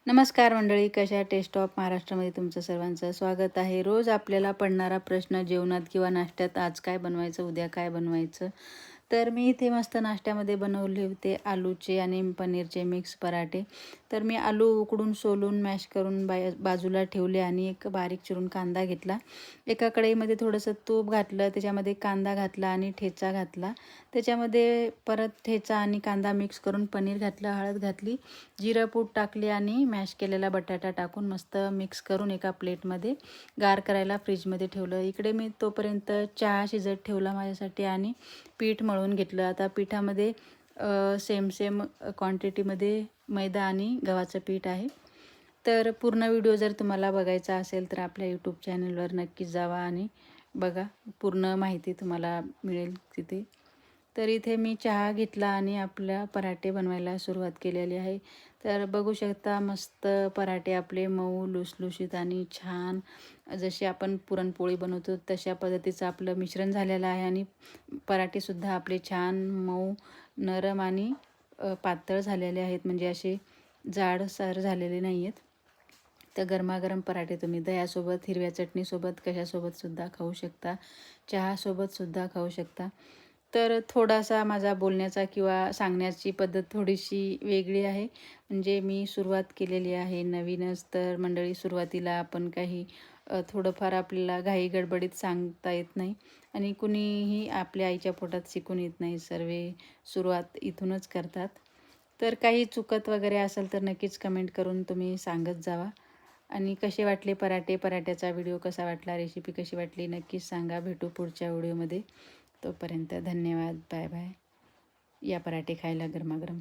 नमस्कार मंडळी, कशा टेस्ट ऑफ महाराष्ट्रामध्ये तुमचं सर्वांचं स्वागत आहे. रोज आपल्याला पडणारा प्रश्न जेवणात किंवा नाश्त्यात आज काय बनवायचं, उद्या काय बनवायचं. तर मी इथे मस्त नाश्त्यामध्ये बनवले होते आलूचे आणि पनीरचे मिक्स पराठे. तर मी आलू उकडून सोलून मॅश करून बाजूला ठेवले आणि एक बारीक चिरून कांदा घेतला. एका कढईमध्ये थोडंसं तूप घातलं, त्याच्यामध्ये कांदा घातला आणि ठेचा घातला. त्याच्यामध्ये परत ठेचा आणि कांदा मिक्स करून पनीर घातलं, हळद घातली, जिरं पूड टाकली आणि मॅश केलेला बटाटा टाकून मस्त मिक्स करून एका प्लेटमध्ये गार करायला फ्रीजमध्ये ठेवलं. इकडे मी तोपर्यंत चहा शिजत ठेवला माझ्यासाठी आणि पीठ मळून घेतलं. आता पिठामध्ये सेम क्वांटिटीमध्ये मैदा आणि गव्हाचं पीठ आहे. तर पूर्ण व्हिडिओ जर तुम्हाला बघायचा असेल तर आपल्या यूट्यूब चॅनलवर नक्कीच जावा आणि बघा, पूर्ण माहिती तुम्हाला मिळेल तिथे. तर इथे मी चहा घेतला आणि आपल्या पराठे बनवायला सुरुवात केलेली आहे. तर बघू शकता, मस्त पराठे आपले मऊ लुसलुशीत आणि छान, जशी आपण पुरणपोळी बनवतो तशा पद्धतीचं आपलं मिश्रण झालेलं आहे. आणि पराठेसुद्धा आपले छान मऊ, नरम आणि पातळ झालेले आहेत, म्हणजे असे जाडसर झालेले नाही आहेत. तर गरमागरम पराठे तुम्ही दह्यासोबत, हिरव्या चटणीसोबत, कशासोबतसुद्धा खाऊ शकता, चहासोबतसुद्धा खाऊ शकता. तर थोडासा माझा बोलण्याचा किंवा सांगण्याची पद्धत थोडीशी वेगळी आहे. म्हणजे मी सुरुवात केलेली आहे नवीनच. तर मंडळी, सुरुवातीला आपण काही थोडंफार आपल्याला घाई गडबडीत सांगता येत नाही आणि कुणीही आपल्या आईच्या पोटात शिकून येत नाही. सर्वे सुरुवात इथूनच करतात. तर काही चुकत वगैरे असेल तर नक्कीच कमेंट करून तुम्ही सांगत जावा. आणि कसे वाटले पराठे, पराठ्याचा व्हिडिओ कसा वाटला, रेसिपी कशी वाटली नक्कीच सांगा. भेटू पुढच्या व्हिडिओमध्ये. तोपर्यंत धन्यवाद. Bye bye. या पराठे खायला गरमागरम.